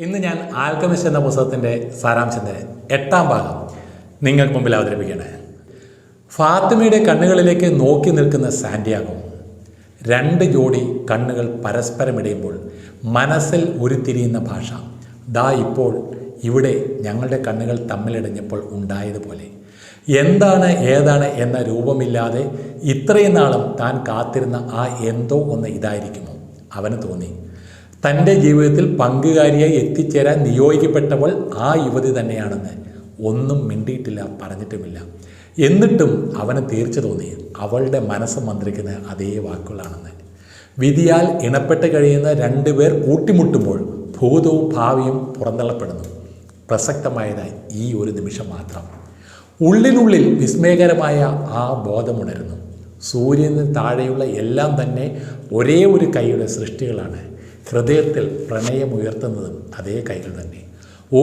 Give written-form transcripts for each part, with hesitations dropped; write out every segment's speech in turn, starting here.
ഇന്ന് ഞാൻ ആൽക്കമിസ്റ്റ് എന്ന പുസ്തകത്തിൻ്റെ സാരാംശത്തിൻ്റെ 8ാം ഭാഗം നിങ്ങൾക്ക് മുമ്പിൽ അവതരിപ്പിക്കുകയാണ്. ഫാത്തിമയുടെ കണ്ണുകളിലേക്ക് നോക്കി നിൽക്കുന്ന സാന്റിയാഗോ. 2 ജോഡി കണ്ണുകൾ പരസ്പരമിടയുമ്പോൾ മനസ്സിൽ ഉരുത്തിരിയുന്ന ഭാഷ. ദാ ഇപ്പോൾ ഇവിടെ ഞങ്ങളുടെ കണ്ണുകൾ തമ്മിലിടഞ്ഞപ്പോൾ ഉണ്ടായതുപോലെ. എന്താണ് ഏതാണ് എന്ന രൂപമില്ലാതെ ഇത്രയും നാളും താൻ കാത്തിരുന്ന ആ എന്തോ ഒന്ന് ഇതായിരിക്കുമോ? അവന് തോന്നി. തൻ്റെ ജീവിതത്തിൽ പങ്കുകാരിയായി എത്തിച്ചേരാൻ നിയോഗിക്കപ്പെട്ടവൾ ആ യുവതി തന്നെയാണെന്ന്. ഒന്നും മിണ്ടിയിട്ടില്ല, പറഞ്ഞിട്ടുമില്ല. എന്നിട്ടും അവന് തീർച്ച തോന്നി അവളുടെ മനസ്സ് മന്ത്രിക്കുന്ന അതേ വാക്കുകളാണെന്ന്. വിധിയാൽ ഇണപ്പെട്ട് കഴിയുന്ന 2 പേർ കൂട്ടിമുട്ടുമ്പോൾ ഭൂതവും ഭാവിയും പുറന്തള്ളപ്പെടുന്നു. പ്രസക്തമായത് ഈ ഒരു നിമിഷം മാത്രം. ഉള്ളിനുള്ളിൽ വിസ്മയകരമായ ആ ബോധമുണരുന്നു. സൂര്യന് താഴെയുള്ള എല്ലാം തന്നെ ഒരേ ഒരു കൈയുടെ സൃഷ്ടികളാണ്. ഹൃദയത്തിൽ പ്രണയമുയർത്തുന്നതും അതേ കൈകൾ തന്നെ.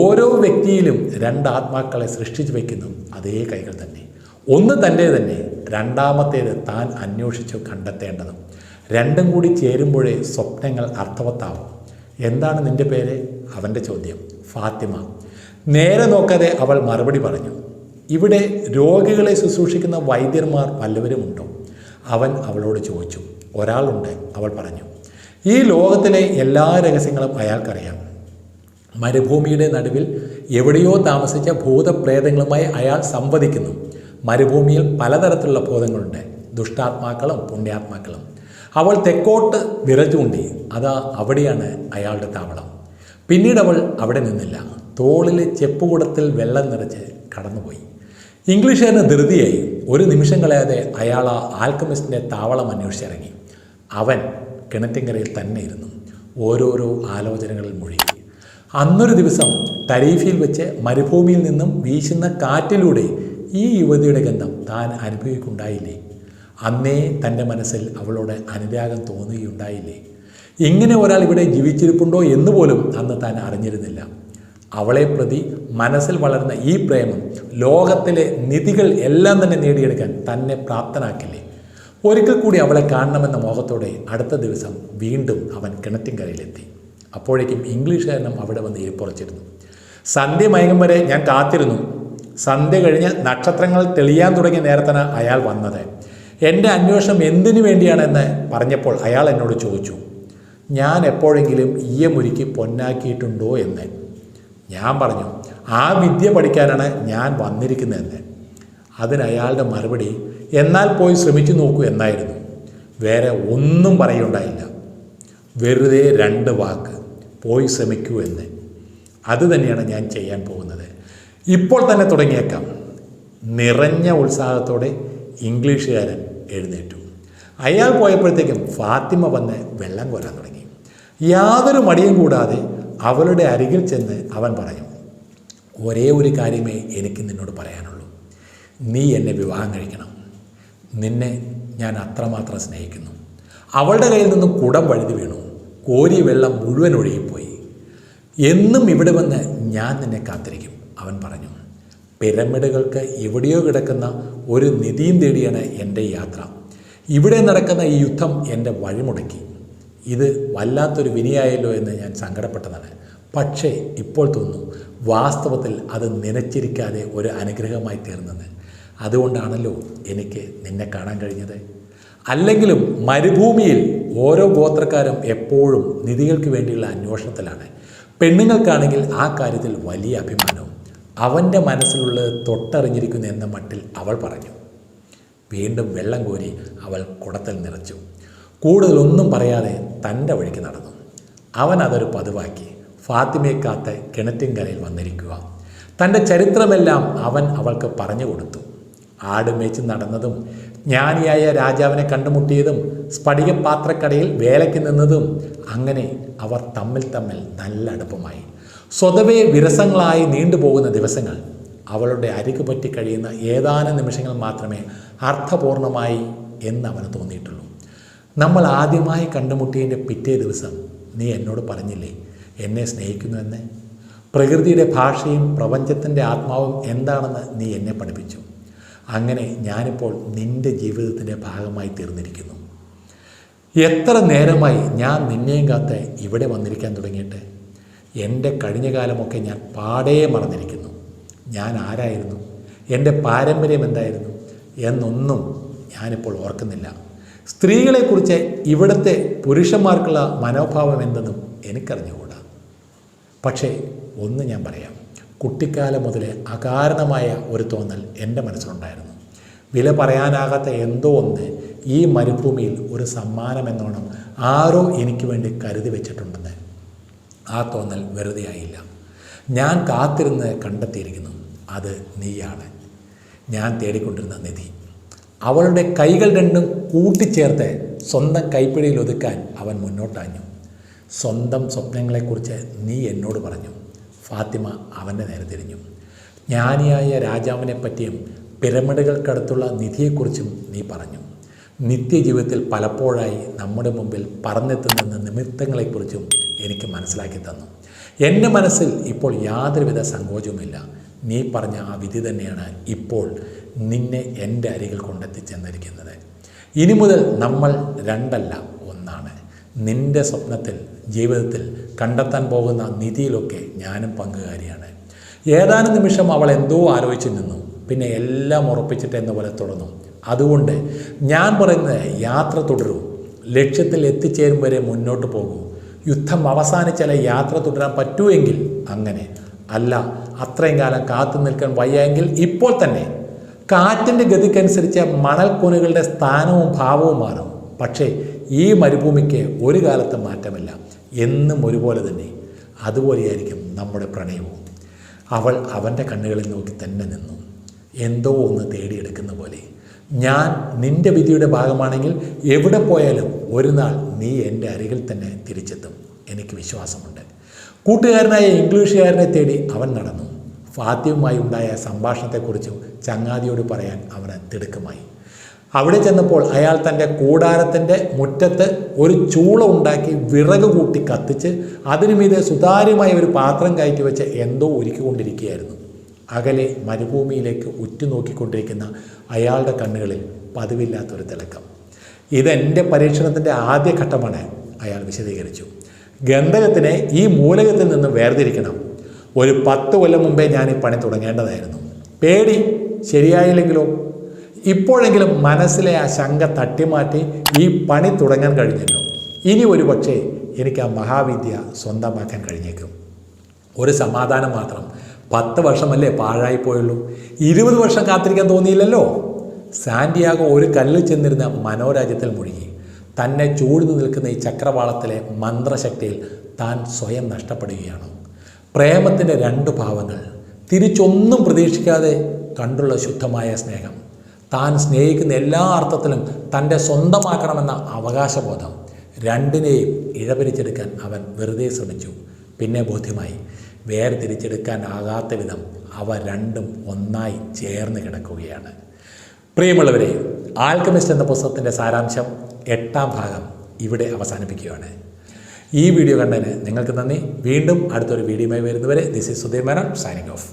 ഓരോ വ്യക്തിയിലും 2 ആത്മാക്കളെ സൃഷ്ടിച്ചു വയ്ക്കുന്നതും അതേ കൈകൾ തന്നെ. ഒന്ന് തൻ്റെ തന്നെ, രണ്ടാമത്തേത് താൻ അന്വേഷിച്ചു കണ്ടെത്തേണ്ടതും. 2ഉം കൂടി ചേരുമ്പോഴേ സ്വപ്നങ്ങൾ അർത്ഥവത്താവും. എന്താണ് നിൻ്റെ പേര്? അവൻ്റെ ചോദ്യം. ഫാത്തിമ. നേരെ നോക്കാതെ അവൾ മറുപടി പറഞ്ഞു. ഇവിടെ രോഗികളെ ശുശ്രൂഷിക്കുന്ന വൈദ്യന്മാർ വല്ലവരുമുണ്ടോ? അവൻ അവളോട് ചോദിച്ചു. ഒരാളുണ്ട്, അവൾ പറഞ്ഞു. ഈ ലോകത്തിലെ എല്ലാ രഹസ്യങ്ങളും അയാൾക്കറിയാം. മരുഭൂമിയുടെ നടുവിൽ എവിടെയോ താമസിച്ച ഭൂതപ്രേതങ്ങളുമായി അയാൾ സംവദിക്കുന്നു. മരുഭൂമിയിൽ പലതരത്തിലുള്ള ഭൂതങ്ങളുണ്ട്, ദുഷ്ടാത്മാക്കളും പുണ്യാത്മാക്കളും. അവൾ തെക്കോട്ട് വിരൽ ചൂണ്ടി. അതാ അവിടെയാണ് അയാളുടെ താവളം. പിന്നീട് അവൾ അവിടെ നിന്നില്ല. തോളിലെ ചെപ്പുകുടത്തിൽ വെള്ളം നിറച്ച് കടന്നുപോയി. ഇംഗ്ലീഷുകാരന് ധൃതിയായി. ഒരു നിമിഷം കളയാതെ അയാൾ ആ ആൽക്കമിസ്റ്റിൻ്റെ താവളം അന്വേഷിച്ചിറങ്ങി. അവൻ കിണറ്റിങ്കരയിൽ തന്നെ ഇരുന്നു, ഓരോരോ ആലോചനകളിൽ മുഴുകി. അന്നൊരു ദിവസം ടരീഫിൽ വെച്ച് മരുഭൂമിയിൽ നിന്നും വീശുന്ന കാറ്റിലൂടെ ഈ യുവതിയുടെ ഗന്ധം താൻ അനുഭവിക്കുണ്ടായില്ലേ? അന്നേ തൻ്റെ മനസ്സിൽ അവളോട് അനുരാഗം തോന്നുകയുണ്ടായില്ലേ? ഇങ്ങനെ ഒരാൾ ഇവിടെ ജീവിച്ചിരിപ്പുണ്ടോ എന്നുപോലും അന്ന് താൻ അറിഞ്ഞിരുന്നില്ല. അവളെ പ്രതി മനസ്സിൽ വളർന്ന ഈ പ്രേമം ലോകത്തിലെ നിധികൾ എല്ലാം തന്നെ നേടിയെടുക്കാൻ തന്നെ പ്രാപ്തനാക്കില്ലേ? ഒരിക്കൽ കൂടി അവളെ കാണണമെന്ന മോഹത്തോടെ അടുത്ത ദിവസം വീണ്ടും അവൻ കിണറ്റിൻകരയിലെത്തി. അപ്പോഴേക്കും ഇംഗ്ലീഷുകാരനും അവിടെ വന്ന് ഇരിപ്പുറച്ചിരുന്നു. സന്ധ്യ മയങ്ങും വരെ ഞാൻ കാത്തിരുന്നു. സന്ധ്യ കഴിഞ്ഞ് നക്ഷത്രങ്ങൾ തെളിയാൻ തുടങ്ങിയ നേരത്താണ് അയാൾ വന്നത്. എൻ്റെ അന്വേഷണം എന്തിനു വേണ്ടിയാണെന്ന് പറഞ്ഞപ്പോൾ അയാൾ എന്നോട് ചോദിച്ചു, ഞാൻ എപ്പോഴെങ്കിലും ഈയമൊരുക്കി പൊന്നാക്കിയിട്ടുണ്ടോ എന്ന്. ഞാൻ പറഞ്ഞു, ആ വിദ്യ പഠിക്കാനാണ് ഞാൻ വന്നിരിക്കുന്നതെന്ന്. അതിനയാളുടെ മറുപടി, എന്നാൽ പോയി ശ്രമിച്ചു നോക്കൂ എന്നായിരുന്നു. വേറെ ഒന്നും പറയുണ്ടായില്ല. വെറുതെ 2 വാക്ക്, പോയി ശ്രമിക്കൂ എന്ന്. അതുതന്നെയാണ് ഞാൻ ചെയ്യാൻ പോകുന്നത്. ഇപ്പോൾ തന്നെ തുടങ്ങിയേക്കാം. നിറഞ്ഞ ഉത്സാഹത്തോടെ ഇംഗ്ലീഷുകാരൻ എഴുന്നേറ്റു. അയാൾ പോയപ്പോഴത്തേക്കും ഫാത്തിമ വന്ന് വെള്ളം കോരാൻ തുടങ്ങി. യാതൊരു മടിയും കൂടാതെ അവളുടെ അരികിൽ ചെന്ന് അവൻ പറഞ്ഞു, ഒരേ ഒരു കാര്യമേ എനിക്ക് നിന്നോട് പറയാനുള്ളൂ. നീ എന്നെ വിവാഹം കഴിക്കണം. നിന്നെ ഞാൻ അത്രമാത്രം സ്നേഹിക്കുന്നു. അവളുടെ കയ്യിൽ നിന്നും കുടം വഴുതി വീണു. കോരിയ വെള്ളം മുഴുവൻ ഒഴുകിപ്പോയി. എന്നും ഇവിടെ വന്ന് ഞാൻ നിന്നെ കാത്തിരിക്കും, അവൻ പറഞ്ഞു. പിരമിഡുകൾക്ക് എവിടെയോ കിടക്കുന്ന ഒരു നിധിയും തേടിയാണ് എൻ്റെ യാത്ര. ഇവിടെ നടക്കുന്ന ഈ യുദ്ധം എൻ്റെ വഴിമുടക്കി. ഇത് വല്ലാത്തൊരു വിനിയായല്ലോ എന്ന് ഞാൻ സങ്കടപ്പെട്ടതാണ്. പക്ഷേ ഇപ്പോൾ തോന്നുന്നു വാസ്തവത്തിൽ അത് നനച്ചിരിക്കാതെ ഒരു അനുഗ്രഹമായി തീർന്നത്. അതുകൊണ്ടാണല്ലോ എനിക്ക് നിന്നെ കാണാൻ കഴിഞ്ഞത്. അല്ലെങ്കിലും മരുഭൂമിയിൽ ഓരോ ഗോത്രക്കാരും എപ്പോഴും നിധികൾക്ക് വേണ്ടിയുള്ള അന്വേഷണത്തിലാണ്. പെണ്ണുങ്ങൾക്കാണെങ്കിൽ ആ കാര്യത്തിൽ വലിയ അഭിമാനവും. അവൻ്റെ മനസ്സിലുള്ളത് തൊട്ടറിഞ്ഞിരിക്കുന്നു എന്ന മട്ടിൽ അവൾ പറഞ്ഞു. വീണ്ടും വെള്ളം കോരി അവൾ കുടത്തിൽ നിറച്ചു. കൂടുതലൊന്നും പറയാതെ തൻ്റെ വഴിക്ക് നടന്നു. അവൻ അതൊരു പതിവാക്കി. ഫാത്തിമയെ കാത്ത് കിണറ്റിൻകരയിൽ വന്നിരിക്കുക. തൻ്റെ ചരിത്രമെല്ലാം അവൻ അവൾക്ക് പറഞ്ഞു കൊടുത്തു. ആട് മേച്ച് നടന്നതും, ജ്ഞാനിയായ രാജാവിനെ കണ്ടുമുട്ടിയതും, സ്ഫടികപാത്രക്കടയിൽ വേലയ്ക്ക് നിന്നതും, അങ്ങനെ അവർ തമ്മിൽ നല്ല അടുപ്പമായി. സ്വതവേ വിരസങ്ങളായി നീണ്ടുപോകുന്ന ദിവസങ്ങൾ. അവളുടെ അരികു പറ്റി കഴിയുന്ന ഏതാനും നിമിഷങ്ങൾ മാത്രമേ അർത്ഥപൂർണമായി എന്ന് അവന് തോന്നിയിട്ടുള്ളൂ. നമ്മൾ ആദ്യമായി കണ്ടുമുട്ടിയതിൻ്റെ പിറ്റേ ദിവസം നീ എന്നോട് പറഞ്ഞില്ലേ എന്നെ സ്നേഹിക്കുന്നുവെന്ന്? പ്രകൃതിയുടെ ഭാഷയും പ്രപഞ്ചത്തിൻ്റെ ആത്മാവും എന്താണെന്ന് നീ എന്നെ പഠിപ്പിച്ചു. അങ്ങനെ ഞാനിപ്പോൾ നിൻ്റെ ജീവിതത്തിൻ്റെ ഭാഗമായി തീർന്നിരിക്കുന്നു. എത്ര നേരമായി ഞാൻ നിന്നെയും കാത്ത് ഇവിടെ വന്നിരിക്കാൻ തുടങ്ങിയിട്ട്? എൻ്റെ കഴിഞ്ഞ കാലമൊക്കെ ഞാൻ പാടേ മറന്നിരിക്കുന്നു. ഞാൻ ആരായിരുന്നു, എൻ്റെ പാരമ്പര്യം എന്തായിരുന്നു എന്നൊന്നും ഞാനിപ്പോൾ ഓർക്കുന്നില്ല. സ്ത്രീകളെക്കുറിച്ച് ഇവിടുത്തെ പുരുഷന്മാർക്കുള്ള മനോഭാവം എന്തെന്നും എനിക്കറിഞ്ഞുകൂടാ. പക്ഷേ ഒന്ന് ഞാൻ പറയാം, കുട്ടിക്കാലം മുതലേ അകാരണമായ ഒരു തോന്നൽ എൻ്റെ മനസ്സിലുണ്ടായിരുന്നു. വില പറയാനാകാത്ത എന്തോ ഒന്ന് ഈ മരുഭൂമിയിൽ ഒരു സമ്മാനമെന്നോണം ആരോ എനിക്ക് വേണ്ടി കരുതി വെച്ചിട്ടുണ്ടെന്ന്. ആ തോന്നൽ വെറുതെ ആയില്ല. ഞാൻ കാത്തിരുന്ന് കണ്ടെത്തിയിരിക്കുന്നു. അത് നീയാണ്, ഞാൻ തേടിക്കൊണ്ടിരുന്ന നിധി. അവളുടെ കൈകൾ രണ്ടും കൂട്ടിച്ചേർത്ത് സ്വന്തം കൈപ്പിടിയിൽ ഒതുക്കാൻ അവൻ മുന്നോട്ടാഞ്ഞു. സ്വന്തം സ്വപ്നങ്ങളെക്കുറിച്ച് നീ എന്നോട് പറഞ്ഞു. ഫാത്തിമ അവൻ്റെ നേരെ തിരിഞ്ഞു. ജ്ഞാനിയായ രാജാവിനെ പറ്റിയും പിരമിഡുകൾക്കടുത്തുള്ള നിധിയെക്കുറിച്ചും നീ പറഞ്ഞു. നിത്യജീവിതത്തിൽ പലപ്പോഴായി നമ്മുടെ മുമ്പിൽ പറന്നെത്തുന്ന നിമിത്തങ്ങളെക്കുറിച്ചും എനിക്ക് മനസ്സിലാക്കി തന്നു. എൻ്റെ മനസ്സിൽ ഇപ്പോൾ യാതൊരുവിധ സങ്കോചവുമില്ല. നീ പറഞ്ഞ ആ വിധി തന്നെയാണ് ഇപ്പോൾ നിന്നെ എൻ്റെ അരികിൽ കൊണ്ടെത്തിച്ചെന്നിരിക്കുന്നത്. ഇനി മുതൽ നമ്മൾ രണ്ടല്ല, ഒന്നാണ്. നിൻ്റെ സ്വപ്നത്തിൽ, ജീവിതത്തിൽ കണ്ടെത്താൻ പോകുന്ന നിധിയിലൊക്കെ ഞാനും പങ്കുകാരിയാണ്. ഏതാനും നിമിഷം അവൾ എന്തോ ആലോചിച്ചു നിന്നു. പിന്നെ എല്ലാം ഉറപ്പിച്ചിട്ട് എന്ന പോലെ തുടർന്നു. അതുകൊണ്ട് ഞാൻ പറയുന്നത്, യാത്ര തുടരൂ. ലക്ഷ്യത്തിൽ എത്തിച്ചേരും വരെ മുന്നോട്ട് പോകൂ. യുദ്ധം അവസാനിച്ചാൽ യാത്ര തുടരാൻ പറ്റുമെങ്കിൽ അങ്ങനെ, അല്ല അത്രയും കാലം കാത്തു നിൽക്കാൻ വയ്യെങ്കിൽ ഇപ്പോൾ തന്നെ. കാറ്റിൻ്റെ ഗതിക്കനുസരിച്ച് മണൽക്കൂനുകളുടെ സ്ഥാനവും ഭാവവും മാറും. പക്ഷേ ഈ മരുഭൂമിക്ക് ഒരു കാലത്ത് മാറ്റമില്ല, എന്നും ഒരുപോലെ തന്നെ. അതുപോലെയായിരിക്കും നമ്മുടെ പ്രണയവും. അവൾ അവൻ്റെ കണ്ണുകളിൽ നോക്കി തന്നെ നിന്നു, എന്തോ ഒന്ന് തേടിയെടുക്കുന്ന പോലെ. ഞാൻ നിൻ്റെ വിധിയുടെ ഭാഗമാണെങ്കിൽ എവിടെ പോയാലും ഒരു നാൾ നീ എൻ്റെ അരികിൽ തന്നെ തിരിച്ചെത്തും, എനിക്ക് വിശ്വാസമുണ്ട്. കൂട്ടുകാരനായ ഇംഗ്ലീഷുകാരനെ തേടി അവൻ നടന്നു. ഫാത്തിയുമായി ഉണ്ടായ സംഭാഷണത്തെക്കുറിച്ചും ചങ്ങാതിയോട് പറയാൻ അവന് തിടുക്കമായി. അവിടെ ചെന്നപ്പോൾ അയാൾ തൻ്റെ കൂടാരത്തിൻ്റെ മുറ്റത്ത് ഒരു ചൂള ഉണ്ടാക്കി വിറക് കൂട്ടി കത്തിച്ച് അതിനു മീതെ സുതാര്യമായ ഒരു പാത്രം കയറ്റി വെച്ച് എന്തോ ഒരുക്കിക്കൊണ്ടിരിക്കുകയായിരുന്നു. അകലെ മരുഭൂമിയിലേക്ക് ഉറ്റുനോക്കിക്കൊണ്ടിരിക്കുന്ന അയാളുടെ കണ്ണുകളിൽ പതിവില്ലാത്തൊരു തിളക്കം. ഇതെൻ്റെ പരീക്ഷണത്തിൻ്റെ ആദ്യ ഘട്ടമാണ്, അയാൾ വിശദീകരിച്ചു. ഗന്ധകത്തിനെ ഈ മൂലകത്തിൽ നിന്ന് വേർതിരിക്കണം. ഒരു 10 കൊല്ലം മുമ്പേ ഞാൻ ഈ പണി തുടങ്ങേണ്ടതായിരുന്നു. പേടി ശരിയായില്ലെങ്കിലോ? ഇപ്പോഴെങ്കിലും മനസ്സിലെ ആ ശങ്ക തട്ടിമാറ്റി ഈ പണി തുടങ്ങാൻ കഴിഞ്ഞല്ലോ. ഇനി ഒരു പക്ഷേ എനിക്ക് ആ മഹാവിദ്യ സ്വന്തമാക്കാൻ കഴിഞ്ഞേക്കും. ഒരു സമാധാനം മാത്രം, 10 വർഷമല്ലേ പാഴായിപ്പോയുള്ളൂ. 20 വർഷം കാത്തിരിക്കാൻ തോന്നിയില്ലല്ലോ. സാന്റിയാഗോ ഒരു കല്ലിൽ ചെന്നിരുന്ന മനോരാജ്യത്തിൽ മുഴുകി. തന്നെ ചൂഴ്ന്നു നിൽക്കുന്ന ഈ ചക്രവാളത്തിലെ മന്ത്രശക്തിയിൽ താൻ സ്വയം നഷ്ടപ്പെടുകയാണ്. പ്രേമത്തിൻ്റെ 2 ഭാവങ്ങൾ, തിരിച്ചൊന്നും പ്രതീക്ഷിക്കാതെ കണ്ടുള്ള ശുദ്ധമായ സ്നേഹം, താൻ സ്നേഹിക്കുന്ന എല്ലാ അർത്ഥത്തിലും തൻ്റെ സ്വന്തമാക്കണമെന്ന അവകാശബോധം, രണ്ടിനെയും ഇഴപിരിച്ചെടുക്കാൻ അവൻ വെറുതെ ശ്രമിച്ചു. പിന്നെ ബോധ്യമായി, വേർതിരിച്ചെടുക്കാനാകാത്ത വിധം അവ രണ്ടും ഒന്നായി ചേർന്ന് കിടക്കുകയാണ്. പ്രിയമുള്ളവരെ, ആൽക്കമിസ്റ്റ് എന്ന പുസ്തകത്തിൻ്റെ സാരാംശം 8ാം ഭാഗം ഇവിടെ അവസാനിപ്പിക്കുകയാണ്. ഈ വീഡിയോ കണ്ടതിന് നിങ്ങൾക്ക് നന്ദി. വീണ്ടും അടുത്തൊരു വീഡിയോയുമായി വരുന്നവരെ this is Sudheer Menon signing off.